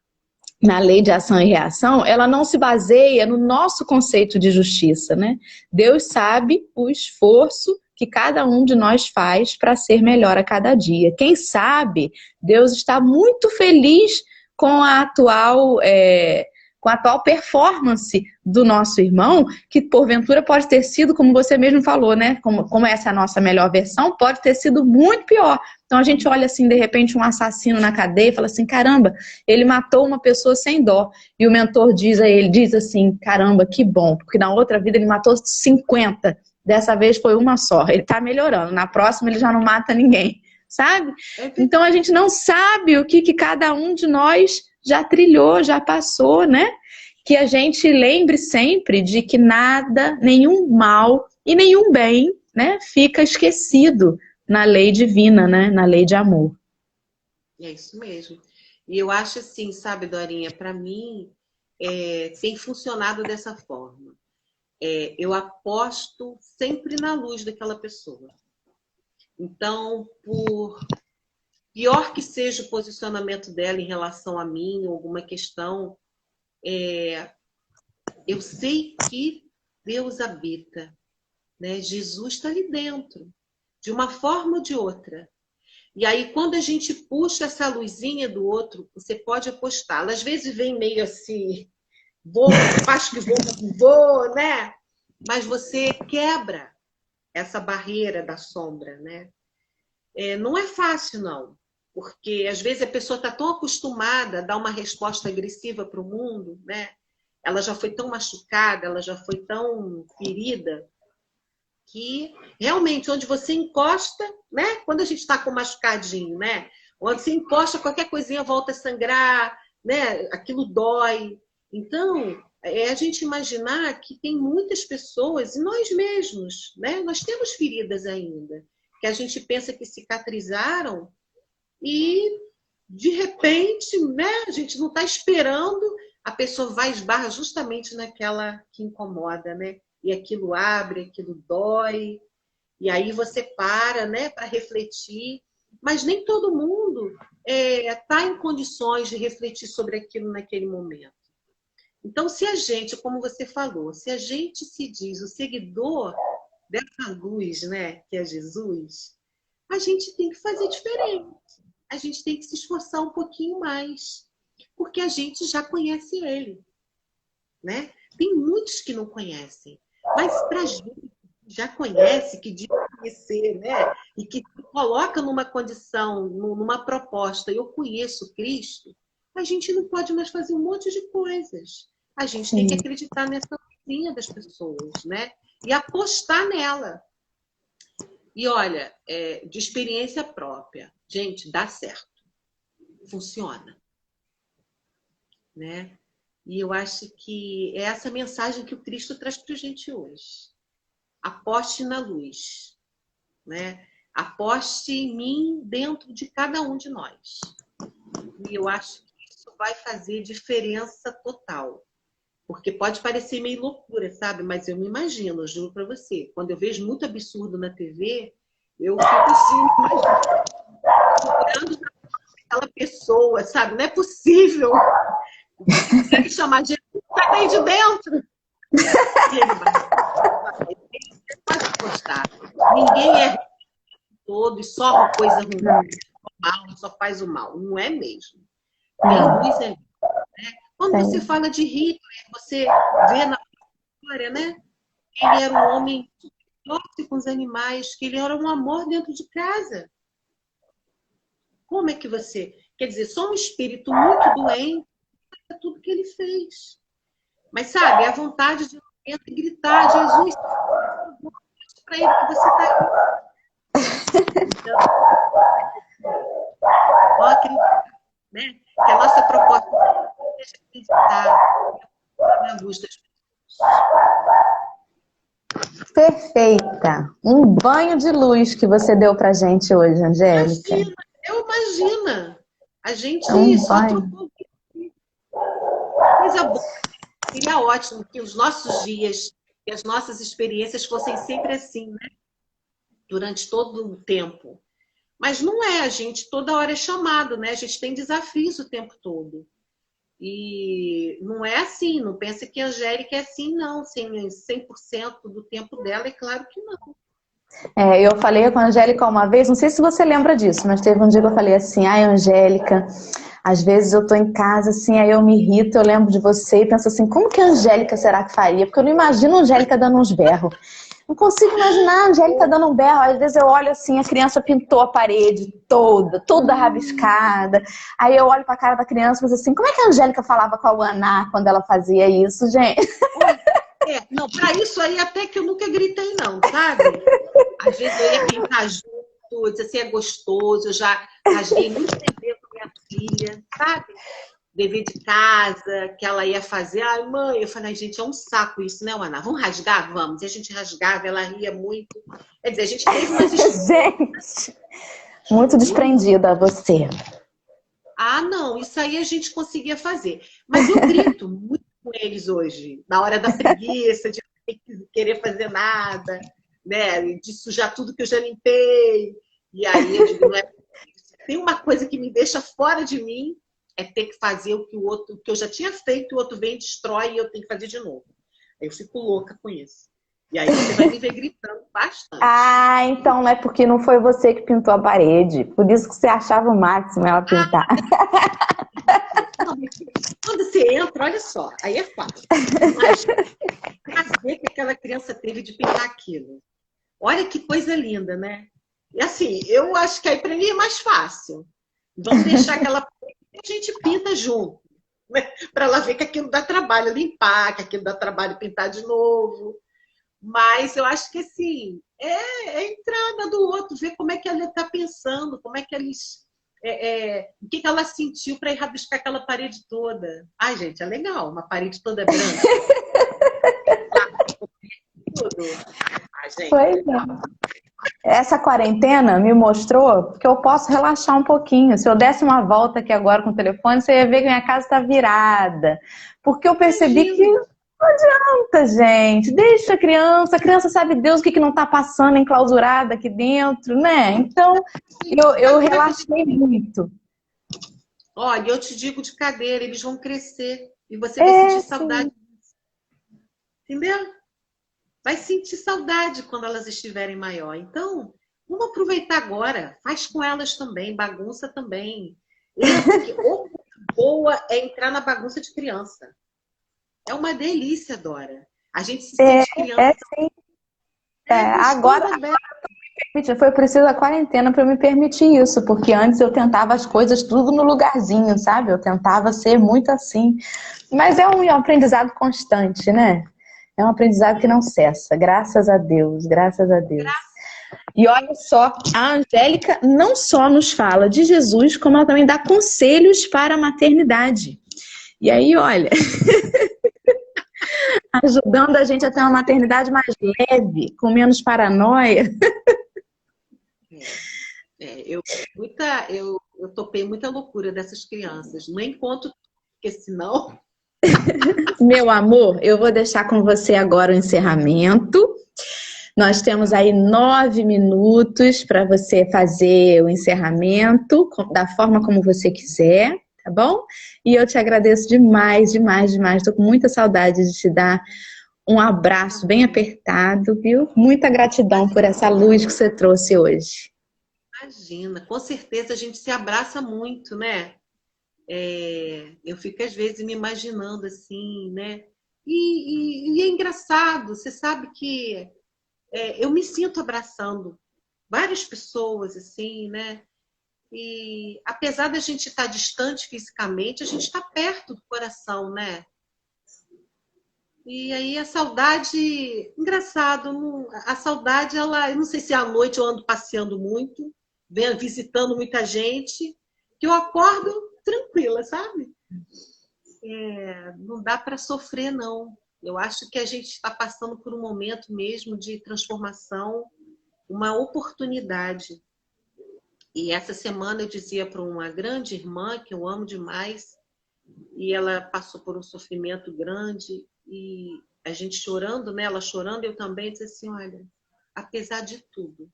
na lei de ação e reação, ela não se baseia no nosso conceito de justiça, né? Deus sabe o esforço que cada um de nós faz para ser melhor a cada dia. Quem sabe, Deus está muito feliz com a atual performance do nosso irmão, que porventura pode ter sido, como você mesmo falou, né? Como essa é a nossa melhor versão, pode ter sido muito pior. Então a gente olha assim, de repente, um assassino na cadeia e fala assim, caramba, ele matou uma pessoa sem dó. E o mentor diz a ele, diz assim, caramba, que bom, porque na outra vida ele matou 50, dessa vez foi uma só. Ele tá melhorando, na próxima ele já não mata ninguém, sabe? Então a gente não sabe o que cada um de nós já trilhou, já passou, né? Que a gente lembre sempre de que nada, nenhum mal e nenhum bem, né, fica esquecido na lei divina, né? Na lei de amor. É isso mesmo. E eu acho assim, sabe, Dorinha, para mim tem funcionado dessa forma. Eu aposto sempre na luz daquela pessoa. Então, por pior que seja o posicionamento dela em relação a mim, ou alguma questão, eu sei que Deus habita, né? Jesus está ali dentro, de uma forma ou de outra. E aí, quando a gente puxa essa luzinha do outro, você pode apostar. Ela às vezes vem meio assim, acho que vou, né? Mas você quebra essa barreira da sombra, né? Não é fácil, não. Porque às vezes a pessoa está tão acostumada a dar uma resposta agressiva para o mundo, né? Ela já foi tão machucada, ela já foi tão ferida, que realmente onde você encosta, né? Quando a gente está com machucadinho, né? Onde você encosta, qualquer coisinha volta a sangrar, né? Aquilo dói. Então, é a gente imaginar que tem muitas pessoas, e nós mesmos, né? Nós temos feridas ainda, que a gente pensa que cicatrizaram e, de repente, né? A gente não está esperando, a pessoa vai e esbarra justamente naquela que incomoda, né? E aquilo abre, aquilo dói, e aí você para, né? Para refletir. Mas nem todo mundo está em condições de refletir sobre aquilo naquele momento. Então, se a gente, como você falou, se a gente se diz o seguidor dessa luz, né, que é Jesus, a gente tem que fazer diferente. A gente tem que se esforçar um pouquinho mais, porque a gente já conhece ele, né? Tem muitos que não conhecem, mas para a gente que já conhece, que diz conhecer, né, e que se coloca numa condição, numa proposta, eu conheço Cristo, a gente não pode mais fazer um monte de coisas. A gente tem que acreditar nessa luzinha das pessoas, né? E apostar nela. E olha, de experiência própria, gente, dá certo. Funciona. Né? E eu acho que é essa mensagem que o Cristo traz para a gente hoje. Aposte na luz. Né? Aposte em mim dentro de cada um de nós. E eu acho que isso vai fazer diferença total. Porque pode parecer meio loucura, sabe? Mas eu me imagino, eu juro pra você. Quando eu vejo muito absurdo na TV, eu fico assim, procurando aquela pessoa, sabe? Não é possível. Tem que chamar de Jesus, sai daí de dentro. E ele vai. Ele pode gostar. Ninguém é todo e só coisa ruim. Mal, só faz o mal. Não é mesmo. Tem luz ali. Quando você fala de Hitler, você vê na história, né? Ele era um homem forte com os animais, que ele era um amor dentro de casa. Como é que você... Quer dizer, só um espírito muito doente é tudo que ele fez. Mas, sabe, a vontade de gritar, Jesus, para ele que você está aqui. Então, pode acreditar, né? Que a nossa proposta seja acreditar na luz das pessoas. Perfeita. Um banho de luz que você deu pra gente hoje, Angélica. Imagina. A gente só banho. trocou coisa boa. Seria ótimo que os nossos dias e as nossas experiências fossem sempre assim, né? Durante todo o tempo. Mas não é, a gente toda hora é chamado, né? A gente tem desafios o tempo todo. E não é assim, não pensa que a Angélica é assim, não. 100% do tempo dela, é claro que não. Eu falei com a Angélica uma vez, não sei se você lembra disso, mas teve um dia que eu falei assim, ai, Angélica, às vezes eu tô em casa, assim, aí eu me irrito, eu lembro de você e penso assim, como que a Angélica será que faria? Porque eu não imagino a Angélica dando uns berros. Não consigo imaginar a Angélica dando um berro. Às vezes eu olho assim, a criança pintou a parede toda rabiscada. Aí eu olho pra cara da criança e penso assim, como é que a Angélica falava com a Luana quando ela fazia isso, gente? Não, pra isso aí até que eu nunca gritei não, sabe? Às vezes eu ia pintar junto, dizer assim, é gostoso, eu já rasguei muito dever com minha filha, sabe? Dever de casa, que ela ia fazer. Ai, mãe, eu falei, gente, é um saco isso, né, Ana? Vamos rasgar? Vamos. E a gente rasgava, ela ria muito. Quer dizer, a gente teve umas Gente, muito desprendida você. Ah, não, isso aí a gente conseguia fazer. Mas eu grito muito com eles hoje, na hora da preguiça, de não querer fazer nada, né? De sujar tudo que eu já limpei. E aí eu digo, não é... Tem uma coisa que me deixa fora de mim, é ter que fazer o que eu já tinha feito, o outro vem, destrói e eu tenho que fazer de novo. Aí eu fico louca com isso. E aí você vai me ver gritando bastante. Ah, então não é porque não foi você que pintou a parede. Por isso que você achava o máximo ela pintar. Não, quando você entra, olha só, aí é fácil. Mas o prazer que aquela criança teve de pintar aquilo. Olha que coisa linda, né? E assim, eu acho que aí para mim é mais fácil. Vamos deixar aquela a gente pinta junto, né? Para ela ver que aquilo dá trabalho limpar, que aquilo dá trabalho pintar de novo. Mas eu acho que assim, é a entrada do outro, ver como é que ela está pensando, como é que eles o que ela sentiu para ir rabiscar aquela parede toda. Ai, gente, é legal, uma parede toda branca. Tudo. Ai, gente, Pois é. Essa quarentena me mostrou que eu posso relaxar um pouquinho. Se eu desse uma volta aqui agora com o telefone, você ia ver que minha casa está virada. Porque eu percebi que imagina. não adianta, gente. Deixa a criança sabe Deus o que não está passando enclausurada aqui dentro, né? Então, eu Sabe o que vai acontecer? relaxei muito. Olha, eu te digo de cadeira, eles vão crescer e você vai É, sentir sim. saudade, entendeu? Vai sentir saudade quando elas estiverem maior. Então, vamos aproveitar agora. Faz com elas também, bagunça também. Porque o boa é entrar na bagunça de criança. É uma delícia, Dora. A gente se sente criança. É, sim. É Agora, gostoso, né? foi preciso a quarentena para me permitir isso, porque antes eu tentava as coisas tudo no lugarzinho, sabe? Eu tentava ser muito assim. Mas é um aprendizado constante, né? É um aprendizado que não cessa, graças a Deus, graças a Deus. E olha só, a Angélica não só nos fala de Jesus, como ela também dá conselhos para a maternidade. E aí, olha, ajudando a gente a ter uma maternidade mais leve, com menos paranoia. Eu topei muita loucura dessas crianças. Nem conto, porque senão. Meu amor, eu vou deixar com você agora o encerramento. Nós temos aí 9 minutos para você fazer o encerramento da forma como você quiser, tá bom? E eu te agradeço demais, demais, demais. Estou com muita saudade de te dar um abraço bem apertado, viu? Muita gratidão por essa luz que você trouxe hoje. Imagina, com certeza a gente se abraça muito, né? Eu fico às vezes me imaginando assim, né? E é engraçado, você sabe que eu me sinto abraçando várias pessoas, assim, né? E apesar da gente estar distante fisicamente, a gente está perto do coração, né? E aí a saudade, engraçado, a saudade, ela, eu não sei se à noite eu ando passeando muito, visitando muita gente, que eu acordo tranquila, sabe? Não dá para sofrer, não. Eu acho que a gente está passando por um momento mesmo de transformação, uma oportunidade. E essa semana eu dizia para uma grande irmã que eu amo demais, e ela passou por um sofrimento grande, e a gente chorando, né? Ela chorando, eu também disse assim, olha, apesar de tudo,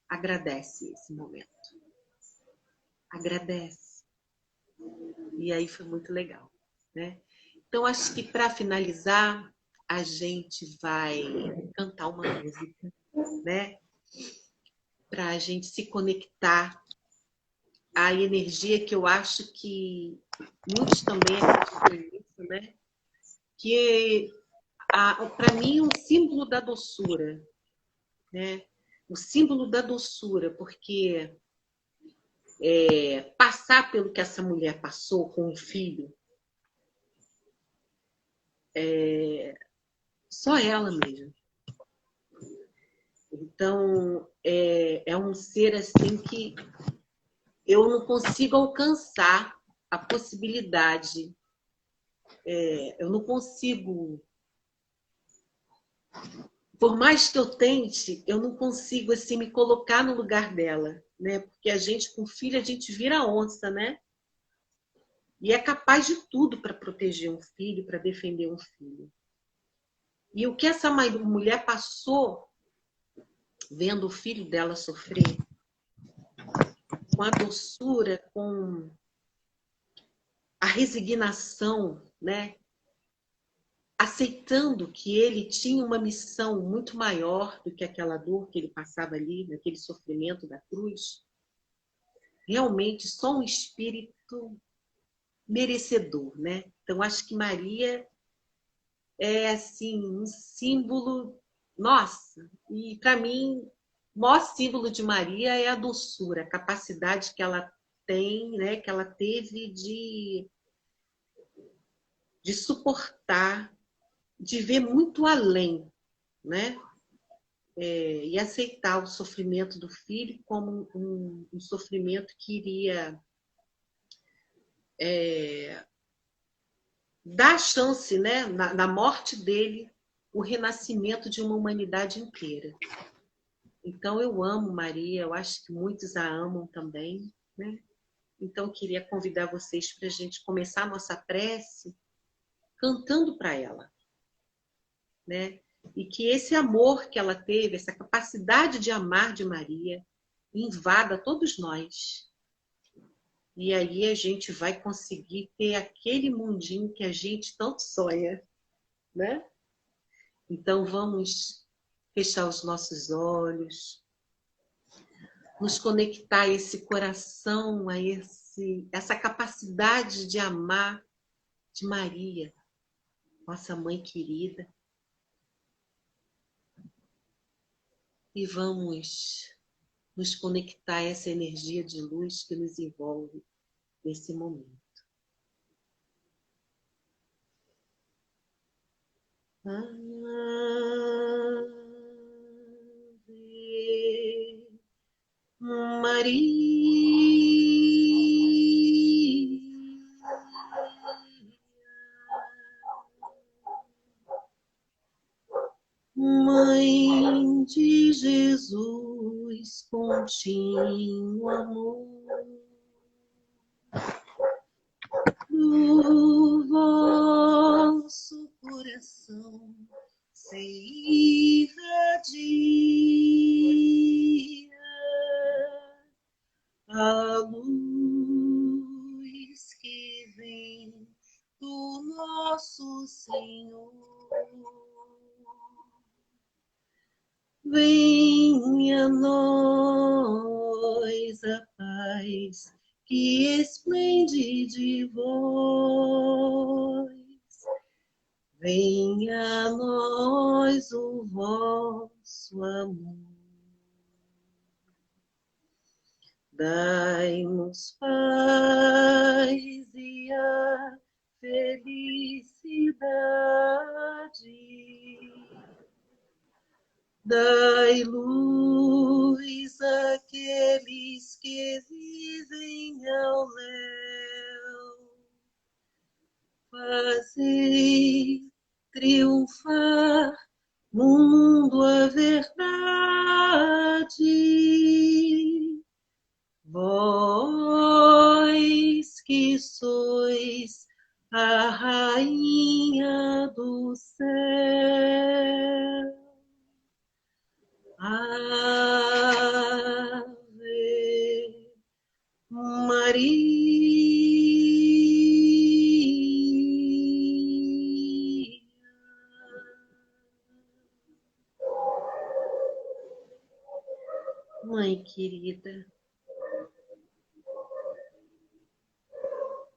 agradece esse momento. Agradece. E aí foi muito legal, né? Então, acho que para finalizar, a gente vai cantar uma música, né? Para a gente se conectar à energia que eu acho que muitos também acreditam nisso, né? Que, para mim, um símbolo da doçura, né? O símbolo da doçura, porque passar pelo que essa mulher passou com o filho, só ela mesmo. Então, é um ser assim que eu não consigo alcançar a possibilidade. Eu não consigo, por mais que eu tente, eu não consigo assim me colocar no lugar dela, né? Porque a gente com filho a gente vira onça, né? E é capaz de tudo para proteger um filho, para defender um filho. E o que essa mulher passou vendo o filho dela sofrer, com a doçura, com a resignação, né? Aceitando que ele tinha uma missão muito maior do que aquela dor que ele passava ali, naquele sofrimento da cruz. Realmente só um espírito merecedor, né? Então acho que Maria é assim um símbolo, nossa, e para mim o maior símbolo de Maria é a doçura, a capacidade que ela tem, né, que ela teve de suportar, de ver muito além, né? E aceitar o sofrimento do filho como um sofrimento que iria dá a chance, né, na morte dele, o renascimento de uma humanidade inteira. Então, eu amo Maria, eu acho que muitos a amam também, né? Então, eu queria convidar vocês para a gente começar a nossa prece cantando para ela, né? E que esse amor que ela teve, essa capacidade de amar de Maria, invada todos nós. E aí a gente vai conseguir ter aquele mundinho que a gente tanto sonha, né? Então vamos fechar os nossos olhos, nos conectar a esse coração, a essa capacidade de amar de Maria, nossa mãe querida. E vamos nos conectar a essa energia de luz que nos envolve nesse momento. Ave Maria, Mãe de Jesus, contínuo amor, do vosso coração se irradia a luz que vem do nosso Senhor. Venha a nós a paz que esplende de vós. Venha a nós o vosso amor. Dai-nos paz e a felicidade. Dai luz àqueles que vivem ao léu. Fazei triunfar no mundo a verdade. Vós que sois a rainha do céu. Ave Maria. Mãe querida,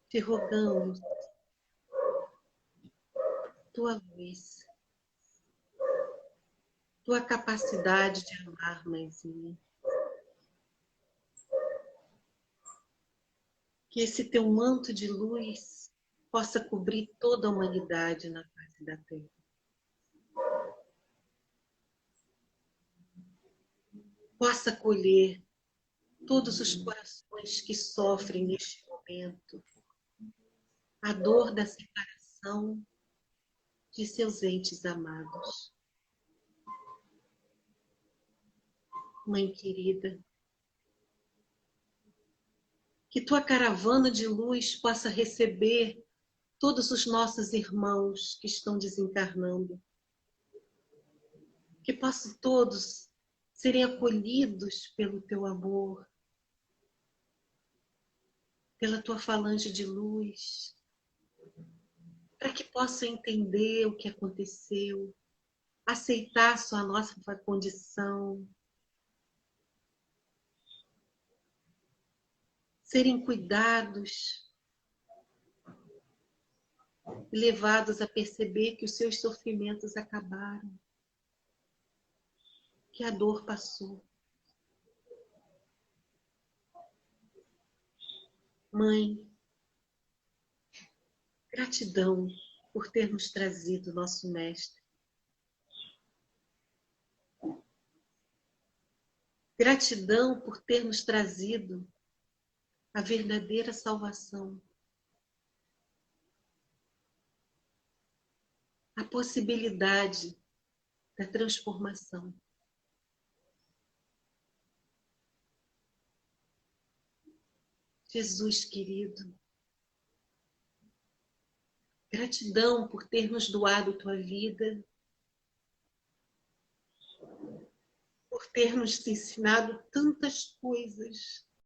te rogamos tua luz, tua capacidade de amar, mãezinha. Que esse teu manto de luz possa cobrir toda a humanidade na face da Terra. Possa acolher todos os corações que sofrem neste momento a dor da separação de seus entes amados. Mãe querida, que tua caravana de luz possa receber todos os nossos irmãos que estão desencarnando. Que possam todos serem acolhidos pelo teu amor, pela tua falange de luz, para que possam entender o que aconteceu, aceitar sua nossa condição, serem cuidados e levados a perceber que os seus sofrimentos acabaram, que a dor passou. Mãe, gratidão por ter nos trazido nosso Mestre. Gratidão por ter nos trazido a verdadeira salvação. possibilidade da transformação. Jesus querido, gratidão por ter nos doado tua vida, por ter nos ensinado tantas coisas.